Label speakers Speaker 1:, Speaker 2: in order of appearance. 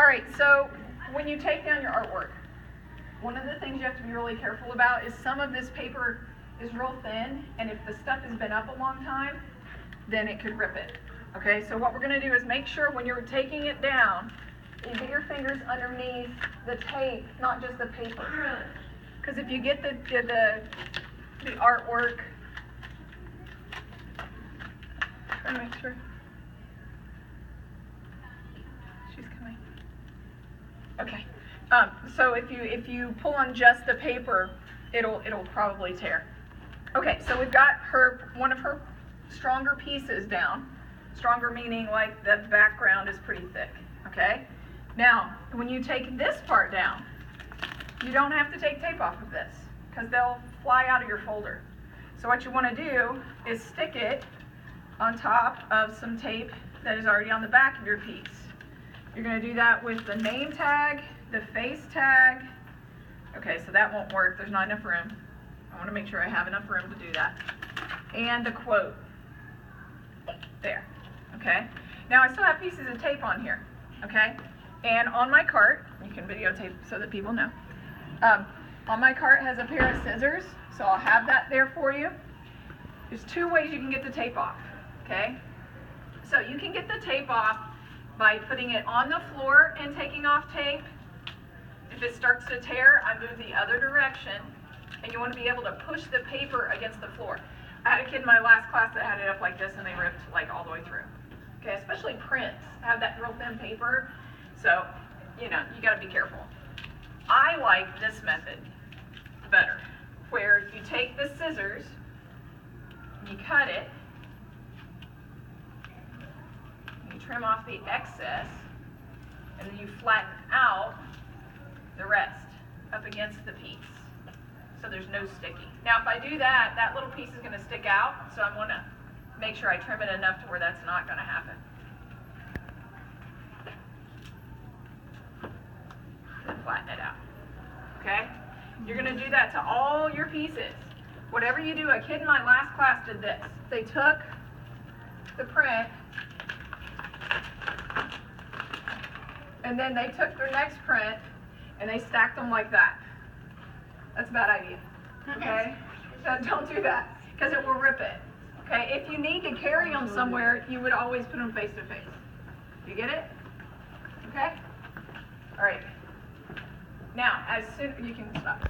Speaker 1: All right, so when you take down your artwork, one of the things you have to be really careful about is some of this paper is real thin, and if the stuff has been up a long time, then it could rip it. Okay, so what we're going to do is make sure when you're taking it down, you get your fingers underneath the tape, not just the paper. Because if you get the artwork, try to make sure. She's coming. Okay. So if you pull on just the paper, it'll probably tear. Okay, so we've got one of her stronger pieces down. Stronger meaning like the background is pretty thick. Okay. Now, when you take this part down, you don't have to take tape off of this because they'll fly out of your folder. So what you want to do is stick it on top of some tape that is already on the back of your piece. You're going to do that with the name tag, the face tag. Okay, so that won't work. There's not enough room. I want to make sure I have enough room to do that. And the quote. There. Okay. Now I still have pieces of tape on here. Okay. And on my cart, you can videotape so that people know. On my cart has a pair of scissors, so I'll have that there for you. There's two ways you can get the tape off. Okay. So you can get the tape off by putting it on the floor and taking off tape. If it starts to tear, I move the other direction, and you want to be able to push the paper against the floor. I had a kid in my last class that had it up like this, and they ripped like all the way through. Okay, especially prints have that real thin paper, so you got to be careful. I like this method better, where you take the scissors, you cut it, you trim off the excess, and then you flatten out the rest up against the piece, so there's no sticking. Now if I do that, that little piece is going to stick out, so I'm going to make sure I trim it enough to where that's not going to happen. Then flatten it out. Okay? You're going to do that to all your pieces. Whatever you do, a kid in my last class did this. They took the print, and then they took their next print, and they stacked them like that. That's a bad idea. Okay? Don't do that, because it will rip it. Okay? If you need to carry them somewhere, you would always put them face to face. You get it? Okay? All right. Now, you can stop.